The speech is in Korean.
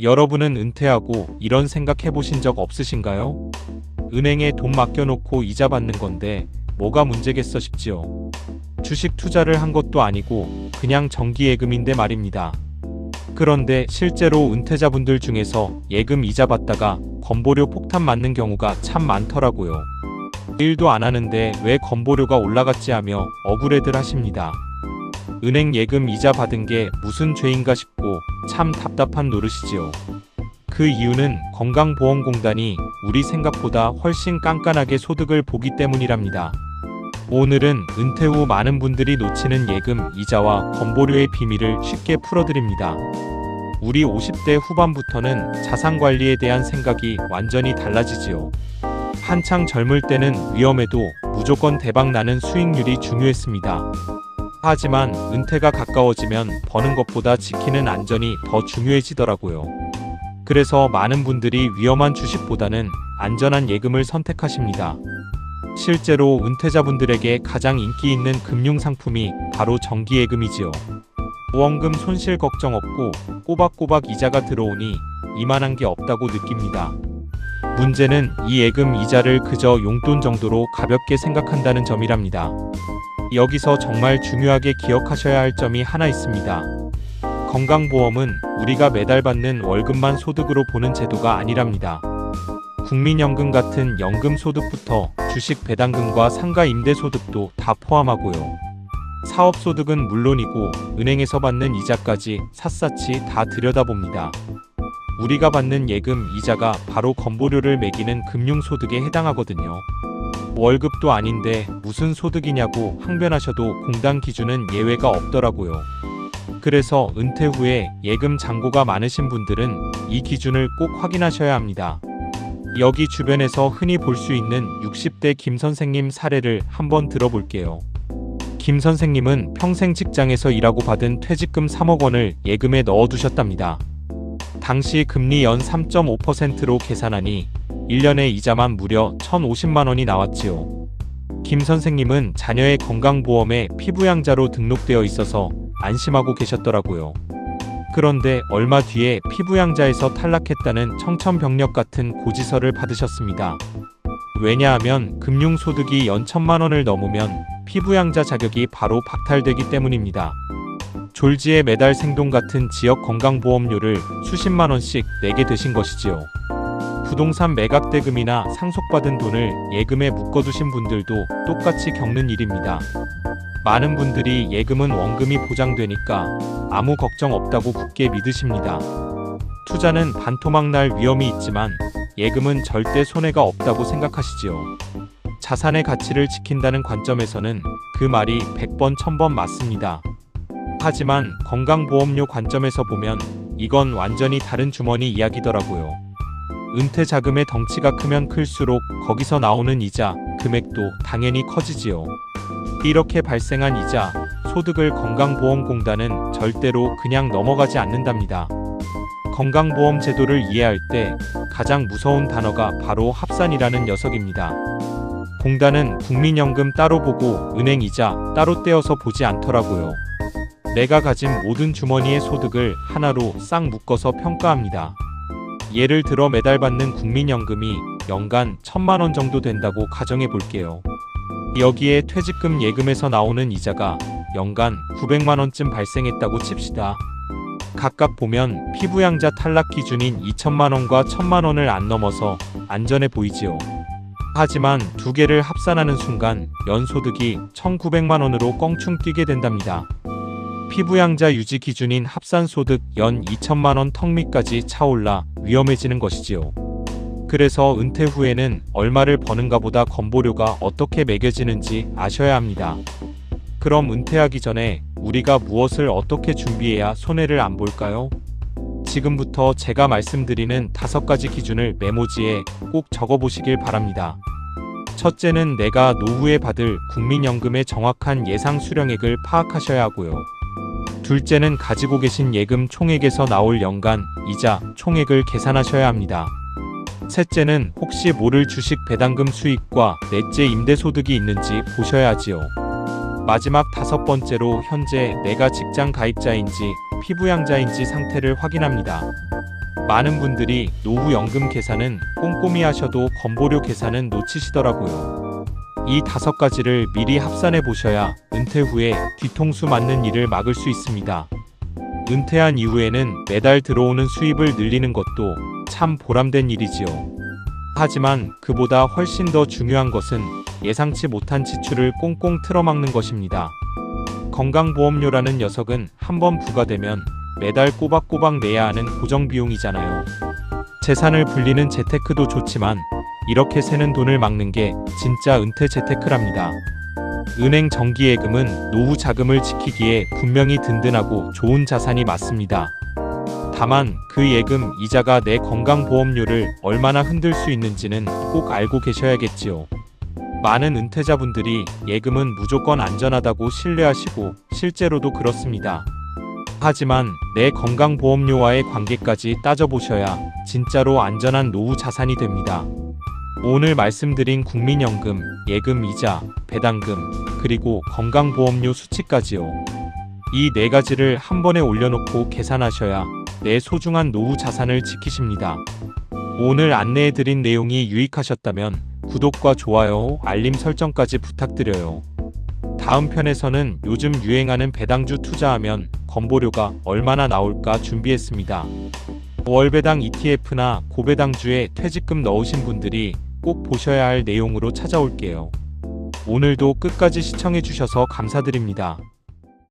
여러분은 은퇴하고 이런 생각 해보신 적 없으신가요? 은행에 돈 맡겨놓고 이자 받는 건데 뭐가 문제겠어 싶지요. 주식 투자를 한 것도 아니고 그냥 정기예금인데 말입니다. 그런데 실제로 은퇴자분들 중에서 예금 이자 받다가 건보료 폭탄 맞는 경우가 참 많더라고요. 일도 안 하는데 왜 건보료가 올라갔지 하며 억울해들 하십니다. 은행 예금 이자 받은 게 무슨 죄인가 싶고 참 답답한 노릇이지요. 그 이유는 건강보험공단이 우리 생각보다 훨씬 깐깐하게 소득을 보기 때문이랍니다. 오늘은 은퇴 후 많은 분들이 놓치는 예금 이자와 건보료의 비밀을 쉽게 풀어드립니다. 우리 50대 후반부터는 자산관리에 대한 생각이 완전히 달라지지요. 한창 젊을 때는 위험해도 무조건 대박나는 수익률이 중요했습니다. 하지만 은퇴가 가까워지면 버는 것보다 지키는 안전이 더 중요해지더라고요. 그래서 많은 분들이 위험한 주식보다는 안전한 예금을 선택하십니다. 실제로 은퇴자분들에게 가장 인기 있는 금융상품이 바로 정기예금이지요. 보험금 손실 걱정 없고 꼬박꼬박 이자가 들어오니 이만한 게 없다고 느낍니다. 문제는 이 예금 이자를 그저 용돈 정도로 가볍게 생각한다는 점이랍니다. 여기서 정말 중요하게 기억하셔야 할 점이 하나 있습니다. 건강보험은 우리가 매달 받는 월급만 소득으로 보는 제도가 아니랍니다. 국민연금 같은 연금소득부터 주식 배당금과 상가 임대소득도 다 포함하고요. 사업소득은 물론이고 은행에서 받는 이자까지 샅샅이 다 들여다봅니다. 우리가 받는 예금 이자가 바로 건보료를 매기는 금융소득에 해당하거든요. 월급도 아닌데 무슨 소득이냐고 항변하셔도 공단 기준은 예외가 없더라고요. 그래서 은퇴 후에 예금 잔고가 많으신 분들은 이 기준을 꼭 확인하셔야 합니다. 여기 주변에서 흔히 볼 수 있는 60대 김 선생님 사례를 한번 들어볼게요. 김 선생님은 평생 직장에서 일하고 받은 퇴직금 3억 원을 예금에 넣어두셨답니다. 당시 금리 연 3.5%로 계산하니 1년에 이자만 무려 1,050만 원이 나왔지요. 김 선생님은 자녀의 건강보험에 피부양자로 등록되어 있어서 안심하고 계셨더라고요. 그런데 얼마 뒤에 피부양자에서 탈락했다는 청천벽력 같은 고지서를 받으셨습니다. 왜냐하면 금융소득이 연 1,000만 원을 넘으면 피부양자 자격이 바로 박탈되기 때문입니다. 졸지에 매달 생돈 같은 지역 건강보험료를 수십만 원씩 내게 되신 것이지요. 부동산 매각대금이나 상속받은 돈을 예금에 묶어두신 분들도 똑같이 겪는 일입니다. 많은 분들이 예금은 원금이 보장되니까 아무 걱정 없다고 굳게 믿으십니다. 투자는 반토막 날 위험이 있지만 예금은 절대 손해가 없다고 생각하시지요. 자산의 가치를 지킨다는 관점에서는 그 말이 100번 1000번 맞습니다. 하지만 건강보험료 관점에서 보면 이건 완전히 다른 주머니 이야기더라고요. 은퇴 자금의 덩치가 크면 클수록 거기서 나오는 이자, 금액도 당연히 커지지요. 이렇게 발생한 이자, 소득을 건강보험공단은 절대로 그냥 넘어가지 않는답니다. 건강보험 제도를 이해할 때 가장 무서운 단어가 바로 합산이라는 녀석입니다. 공단은 국민연금 따로 보고 은행 이자 따로 떼어서 보지 않더라고요. 내가 가진 모든 주머니의 소득을 하나로 싹 묶어서 평가합니다. 예를 들어 매달 받는 국민연금이 연간 1,000만 원 정도 된다고 가정해 볼게요. 여기에 퇴직금 예금에서 나오는 이자가 연간 900만 원쯤 발생했다고 칩시다. 각각 보면 피부양자 탈락 기준인 2,000만 원과 1,000만 원을 안 넘어서 안전해 보이지요. 하지만 두 개를 합산하는 순간 연소득이 1,900만 원으로 껑충 뛰게 된답니다. 피부양자 유지 기준인 합산소득 연 2,000만 원 턱 밑까지 차올라 위험해지는 것이지요. 그래서 은퇴 후에는 얼마를 버는가 보다 건보료가 어떻게 매겨지는지 아셔야 합니다. 그럼 은퇴하기 전에 우리가 무엇을 어떻게 준비해야 손해를 안 볼까요? 지금부터 제가 말씀드리는 5가지 기준을 메모지에 꼭 적어보시길 바랍니다. 첫째는 내가 노후에 받을 국민연금의 정확한 예상 수령액을 파악하셔야 하고요. 둘째는 가지고 계신 예금 총액에서 나올 연간 이자 총액을 계산하셔야 합니다. 셋째는 혹시 모를 주식 배당금 수익과 넷째 임대소득이 있는지 보셔야 하지요. 마지막 5번째로 현재 내가 직장 가입자인지 피부양자인지 상태를 확인합니다. 많은 분들이 노후연금 계산은 꼼꼼히 하셔도 건보료 계산은 놓치시더라고요. 이 5가지를 미리 합산해 보셔야 은퇴 후에 뒤통수 맞는 일을 막을 수 있습니다. 은퇴한 이후에는 매달 들어오는 수입을 늘리는 것도 참 보람된 일이지요. 하지만 그보다 훨씬 더 중요한 것은 예상치 못한 지출을 꽁꽁 틀어막는 것입니다. 건강보험료라는 녀석은 한번 부과되면 매달 꼬박꼬박 내야 하는 고정비용이잖아요. 재산을 불리는 재테크도 좋지만 이렇게 새는 돈을 막는 게 진짜 은퇴 재테크랍니다. 은행 정기예금은 노후 자금을 지키기에 분명히 든든하고 좋은 자산이 맞습니다. 다만 그 예금 이자가 내 건강보험료를 얼마나 흔들 수 있는지는 꼭 알고 계셔야겠지요. 많은 은퇴자분들이 예금은 무조건 안전하다고 신뢰하시고 실제로도 그렇습니다. 하지만 내 건강보험료와의 관계까지 따져보셔야 진짜로 안전한 노후 자산이 됩니다. 오늘 말씀드린 국민연금, 예금 이자, 배당금, 그리고 건강보험료 수치까지요. 이 4가지를 한 번에 올려놓고 계산하셔야 내 소중한 노후 자산을 지키십니다. 오늘 안내해드린 내용이 유익하셨다면 구독과 좋아요, 알림 설정까지 부탁드려요. 다음 편에서는 요즘 유행하는 배당주 투자하면 건보료가 얼마나 나올까 준비했습니다. 월배당 ETF나 고배당주에 퇴직금 넣으신 분들이 꼭 보셔야 할 내용으로 찾아올게요. 오늘도 끝까지 시청해주셔서 감사드립니다.